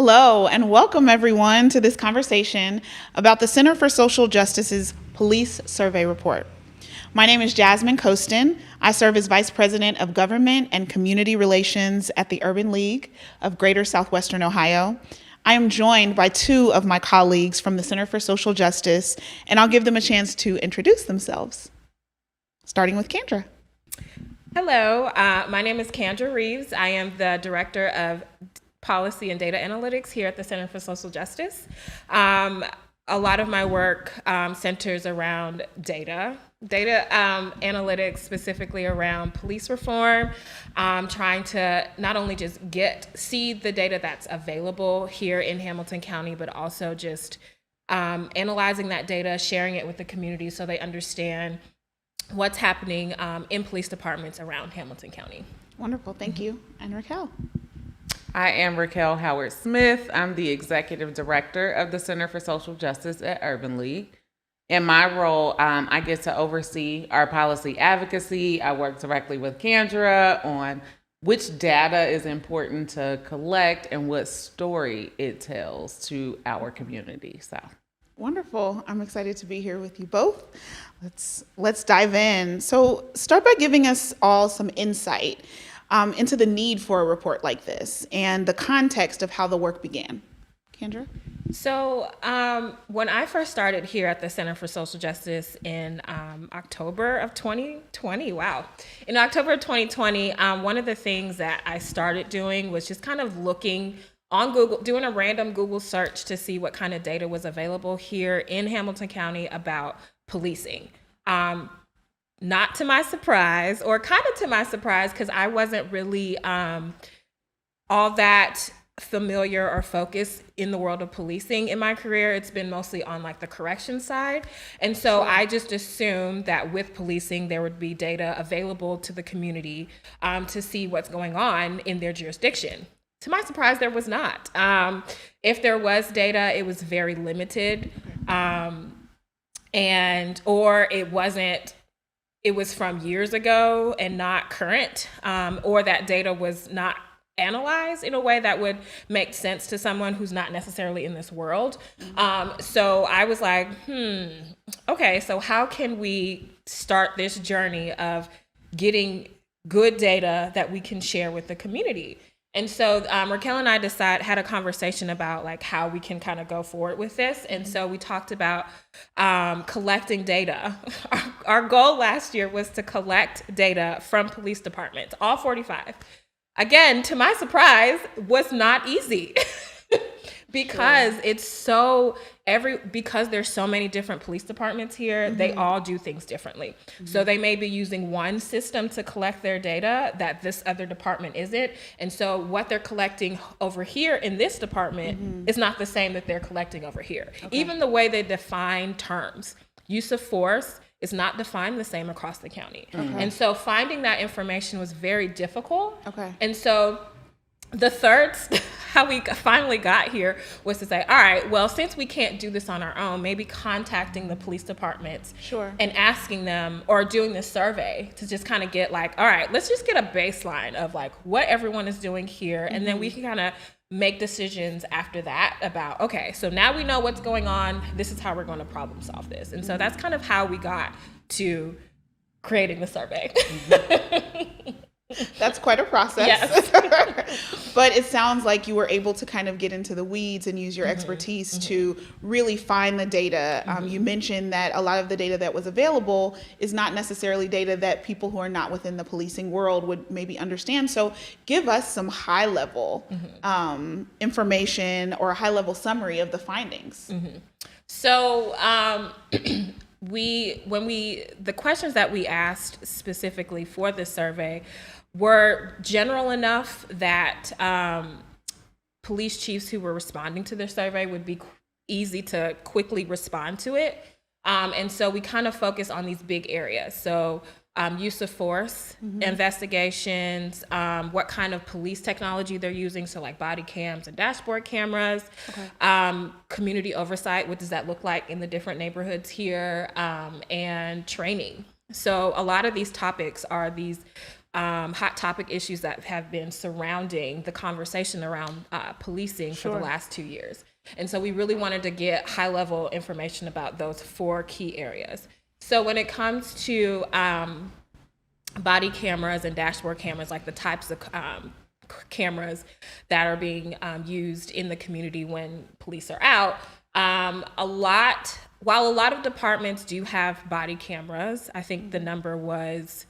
Hello, and welcome everyone to this conversation about the Center for Social Justice's Police Survey Report. My name is Jasmine Costin. I serve as Vice President of Government and Community Relations at the Urban League of Greater Southwestern Ohio. I am joined by two of my colleagues from the Center for Social Justice, and I'll give them a chance to introduce themselves, starting with Candra. Hello, my name is Candra Reeves. I am the Director of Policy and Data Analytics here at the Center for Social Justice. A lot of my work centers around data analytics, specifically around police reform, trying to not only just see the data that's available here in Hamilton County, but also just analyzing that data, sharing it with the community so they understand what's happening in police departments around Hamilton County. Wonderful, thank you. And Rickell. I am Rickell Howard-Smith. I'm the Executive Director of the Center for Social Justice at Urban League. In my role, I get to oversee our policy advocacy. I work directly with Candra on which data is important to collect and what story it tells to our community. So. Wonderful. I'm excited to be here with you both. Let's dive in. So start by giving us all some insight into the need for a report like this and the context of how the work began. Candra? So when I first started here at the Center for Social Justice in October of 2020, in October of 2020, one of the things that I started doing was just kind of looking on Google, doing a random Google search to see what kind of data was available here in Hamilton County about policing. Not to my surprise, or kind of to my surprise, because I wasn't really all that familiar or focused in the world of policing in my career. It's been mostly on like the correction side. And so I just assumed that with policing, there would be data available to the community to see what's going on in their jurisdiction. To my surprise, there was not. If there was data, it was very limited, or it was from years ago and not current, or that data was not analyzed in a way that would make sense to someone who's not necessarily in this world. So I was like, okay, so how can we start this journey of getting good data that we can share with the community? And so Rickell and I had a conversation about like how we can kind of go forward with this. And so we talked about collecting data. Our goal last year was to collect data from police departments, all 45. Again, to my surprise, was not easy because because there's so many different police departments here, they all do things differently. So they may be using one system to collect their data that this other department isn't. And so what they're collecting over here in this department is not the same that they're collecting over here. Okay. Even the way they define terms, use of force is not defined the same across the county. And so finding that information was very difficult. Okay. And so how we finally got here was to say, all right, well, since we can't do this on our own, maybe contacting the police departments and asking them, or doing this survey to just kind of get like, all right, let's just get a baseline of like what everyone is doing here. And then we can kind of make decisions after that about, okay, so now we know what's going on. This is how we're going to problem solve this. And so that's kind of how we got to creating the survey. That's quite a process. Yes. But it sounds like you were able to kind of get into the weeds and use your expertise to really find the data. You mentioned that a lot of the data that was available is not necessarily data that people who are not within the policing world would maybe understand. So give us some high level information or a high level summary of the findings. So the questions that we asked specifically for this survey were general enough that police chiefs who were responding to the survey would be easy to quickly respond to it. And so we kind of focus on these big areas. So use of force, investigations, what kind of police technology they're using, so like body cams and dashboard cameras, community oversight, what does that look like in the different neighborhoods here, and training. So a lot of these topics are these hot topic issues that have been surrounding the conversation around policing for the last 2 years. And so we really wanted to get high-level information about those 4 key areas. So when it comes to body cameras and dashboard cameras, like the types of cameras that are being used in the community when police are out, while a lot of departments do have body cameras, I think the number was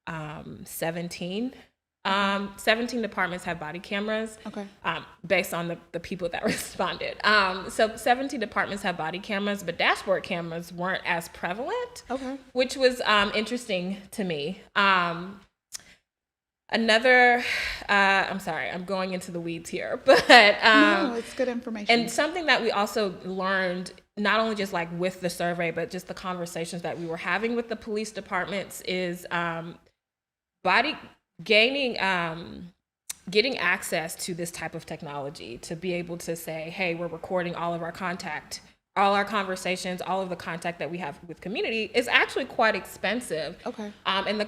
17. 17 departments have body cameras, based on the people that responded. So 17 departments have body cameras, but dashboard cameras weren't as prevalent, which was interesting to me. I'm sorry, I'm going into the weeds here, but no, it's good information. And something that we also learned, not only just like with the survey, but just the conversations that we were having with the police departments, is getting access to this type of technology to be able to say, hey, we're recording all our conversations, all of the contact that we have with community is actually quite expensive. And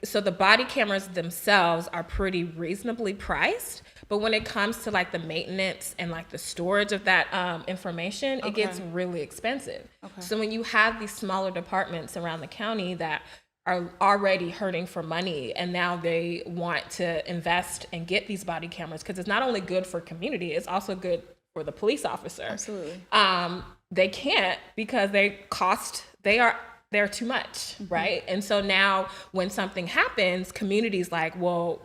so the body cameras themselves are pretty reasonably priced, but when it comes to like the maintenance and like the storage of that information, it gets really expensive. So when you have these smaller departments around the county that are already hurting for money, and now they want to invest and get these body cameras, because it's not only good for community, it's also good for the police officer. Absolutely. They can't, because they're too much, right? And so now when something happens, community's like, well,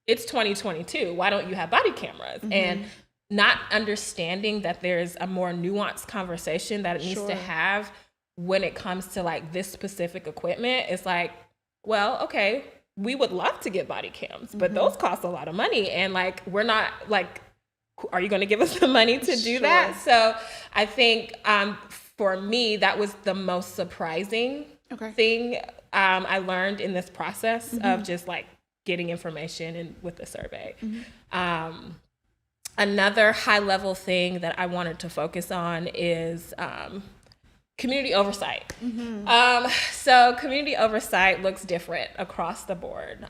it's 2022. Why don't you have body cameras? And not understanding that there's a more nuanced conversation that it needs to have when it comes to like this specific equipment. It's like, well, okay, we would love to get body cams, but those cost a lot of money. And like, we're not like, are you going to give us the money to do that? So I think for me, that was the most surprising thing I learned in this process of just like getting information and with the survey. Another high level thing that I wanted to focus on is community oversight. So community oversight looks different across the board.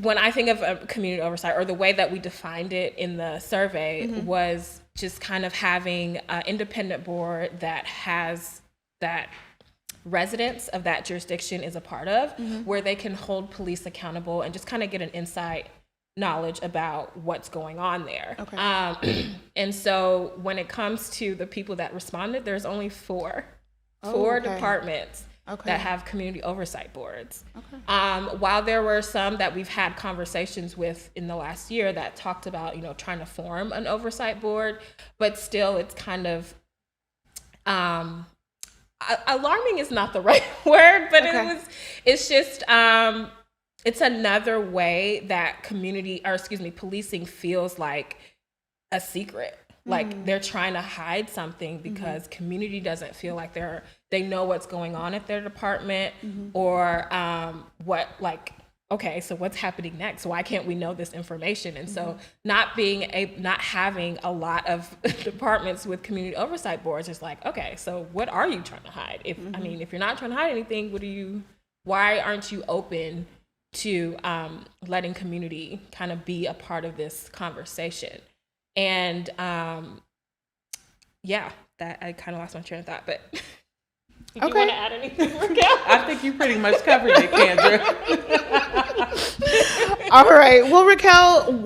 When I think of community oversight, or the way that we defined it in the survey, was just kind of having an independent board that residents of that jurisdiction is a part of, where they can hold police accountable and just kind of get an insight knowledge about what's going on there. And so when it comes to the people that responded, there's only four departments that have community oversight boards. While there were some that we've had conversations with in the last year that talked about, trying to form an oversight board, but still it's kind of, alarming is not the right word, but it's just, it's another way that policing feels like a secret. Like they're trying to hide something because community doesn't feel like they know what's going on at their department, or so what's happening next? Why can't we know this information? And so not having a lot of departments with community oversight boards is like, okay, so what are you trying to hide? If you're not trying to hide anything, why aren't you open to letting community kind of be a part of this conversation? And that I kind of lost my train of thought, but do you want to add anything, Rickell? I think you pretty much covered it, Candra. All right. Well, Rickell,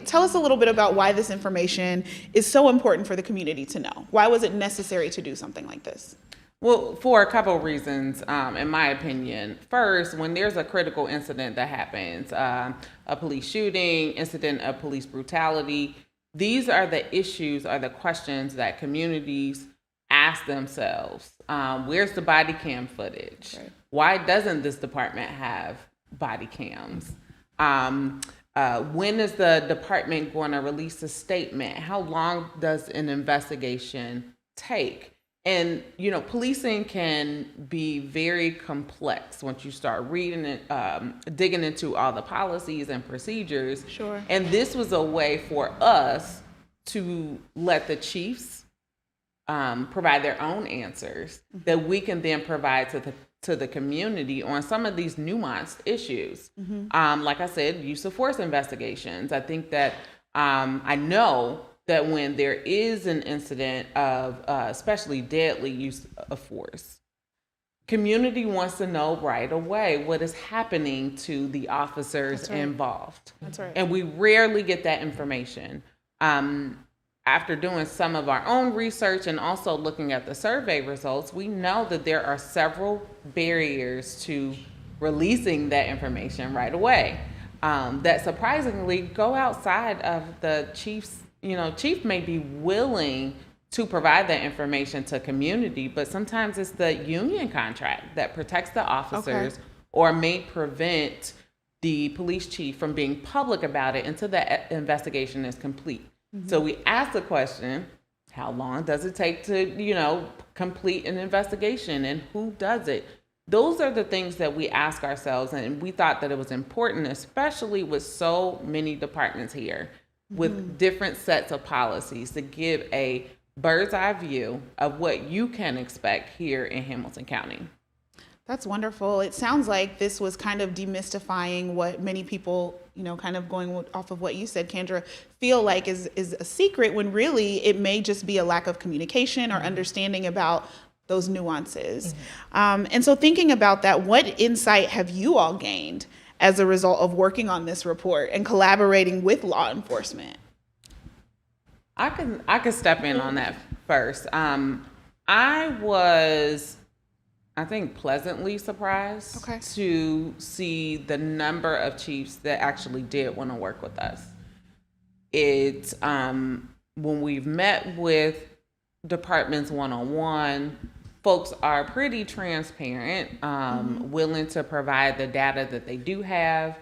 tell us a little bit about why this information is so important for the community to know. Why was it necessary to do something like this? Well, for a couple of reasons, in my opinion. First, when there's a critical incident that happens, a police shooting, incident of police brutality, these are the issues, are the questions that communities ask themselves. Where's the body cam footage? Right. Why doesn't this department have body cams? When is the department going to release a statement? How long does an investigation take? And, policing can be very complex once you start reading it, digging into all the policies and procedures. Sure. And this was a way for us to let the chiefs provide their own answers that we can then provide to the community on some of these nuanced issues. Like I said, use of force investigations. I think that I know that when there is an incident of especially deadly use of force, community wants to know right away what is happening to the officers involved. That's right. And we rarely get that information. After doing some of our own research and also looking at the survey results, we know that there are several barriers to releasing that information right away. That surprisingly go outside of the chief's, chief may be willing to provide that information to community, but sometimes it's the union contract that protects the officers or may prevent the police chief from being public about it until the investigation is complete. So we ask the question, how long does it take to, complete an investigation, and who does it? Those are the things that we ask ourselves, and we thought that it was important, especially with so many departments here, with different sets of policies, to give a bird's eye view of what you can expect here in Hamilton County. That's wonderful. It sounds like this was kind of demystifying what many people, kind of going off of what you said, Candra, feel like is a secret, when really it may just be a lack of communication or understanding about those nuances. And so thinking about that, what insight have you all gained as a result of working on this report and collaborating with law enforcement? I can step in on that first. I was, I think, pleasantly surprised to see the number of chiefs that actually did want to work with us. It's when we've met with departments one-on-one, folks are pretty transparent, willing to provide the data that they do have,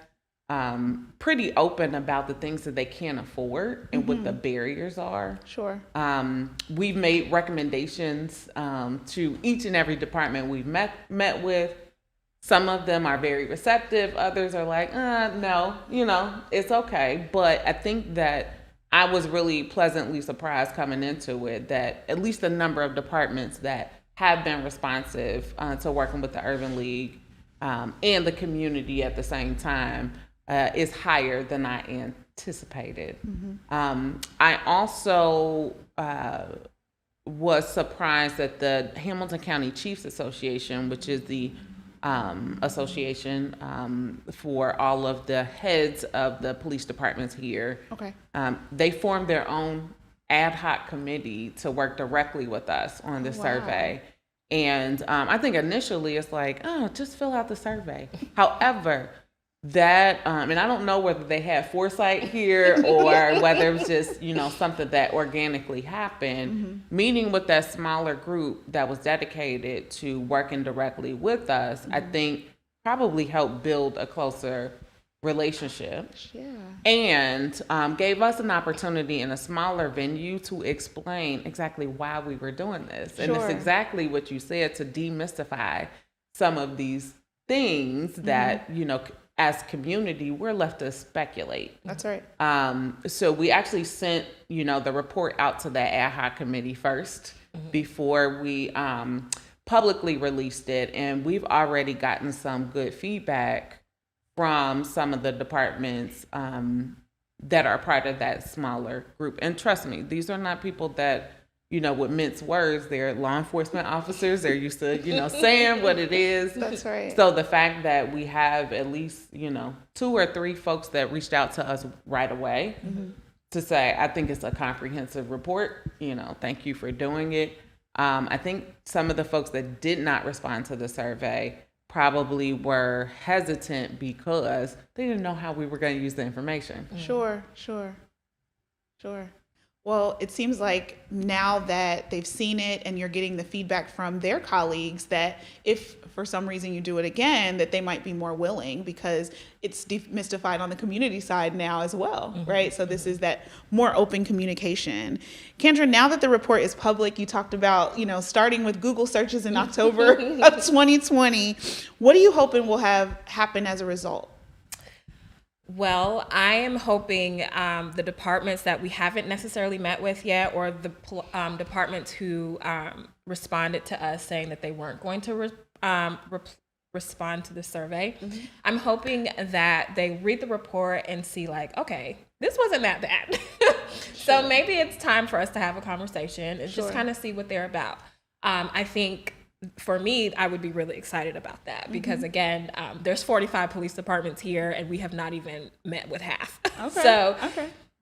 pretty open about the things that they can't afford and what the barriers are. Sure. We've made recommendations to each and every department we've met with. Some of them are very receptive. Others are like, no, it's okay. But I think that I was really pleasantly surprised coming into it that at least the number of departments that have been responsive to working with the Urban League and the community at the same time is higher than I anticipated. I also was surprised that the Hamilton County Chiefs Association, which is the association for all of the heads of the police departments here, they formed their own ad hoc committee to work directly with us on the survey. And I think initially it's like, just fill out the survey. However, that, and I don't know whether they had foresight here or whether it was just, something that organically happened. Meeting with that smaller group that was dedicated to working directly with us, I think probably helped build a closer relationship. And gave us an opportunity in a smaller venue to explain exactly why we were doing this. And it's exactly what you said, to demystify some of these things that, as community, we're left to speculate. That's right. So we actually sent, the report out to that ad hoc committee first before we publicly released it. And we've already gotten some good feedback from some of the departments that are part of that smaller group. And trust me, these are not people that, with mince words. They're law enforcement officers. They're used to, saying what it is. That's right. So the fact that we have at least, 2 or 3 folks that reached out to us right away to say, I think it's a comprehensive report, thank you for doing it. I think some of the folks that did not respond to the survey probably were hesitant because they didn't know how we were going to use the information. Sure. Well, it seems like now that they've seen it and you're getting the feedback from their colleagues that if for some reason you do it again, that they might be more willing because it's demystified on the community side now as well, right? So this is that more open communication. Candra, now that the report is public, you talked about, starting with Google searches in October of 2020. What are you hoping will have happen as a result? Well, I am hoping the departments that we haven't necessarily met with yet, or the departments who responded to us saying that they weren't going to respond to the survey. I'm hoping that they read the report and see like, okay, this wasn't that bad. So maybe it's time for us to have a conversation and just kind of see what they're about. I think for me, I would be really excited about that because again, there's 45 police departments here and we have not even met with half. So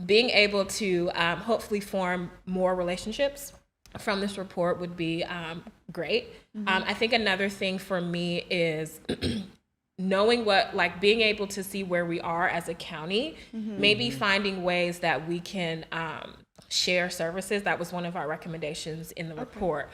being able to hopefully form more relationships from this report would be great. I think another thing for me is knowing being able to see where we are as a county, maybe finding ways that we can share services. That was one of our recommendations in the report.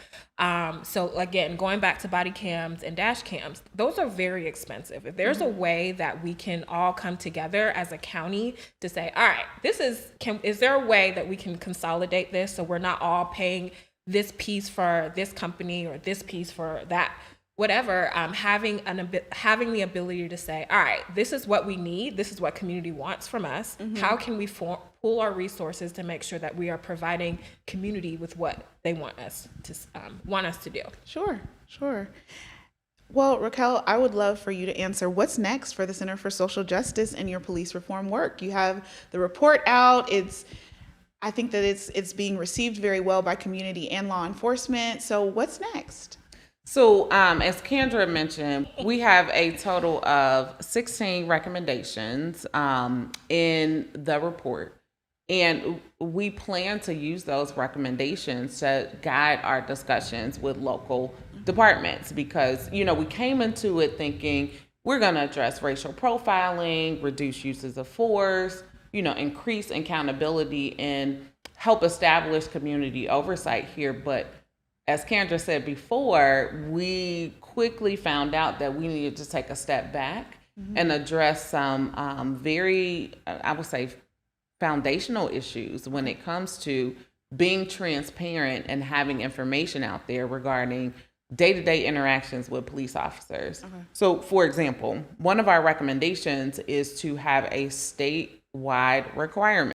So again, going back to body cams and dash cams, those are very expensive. If there's a way that we can all come together as a county to say, all right, is there a way that we can consolidate this so we're not all paying this piece for this company or this piece for that, whatever, having the ability to say, all right, this is what we need. This is what community wants from us. How can we pool our resources to make sure that we are providing community with what they want us to do? Sure. Well, Rickell, I would love for you to answer what's next for the Center for Social Justice and your police reform work. You have the report out. I think that it's being received very well by community and law enforcement. So what's next? So as Candra mentioned, we have a total of 16 recommendations in the report. And we plan to use those recommendations to guide our discussions with local departments because, we came into it thinking we're going to address racial profiling, reduce uses of force, increase accountability and help establish community oversight here. But as Candra said before, we quickly found out that we needed to take a step back and address some very, I would say, foundational issues when it comes to being transparent and having information out there regarding day-to-day interactions with police officers. So, for example, one of our recommendations is to have a statewide requirement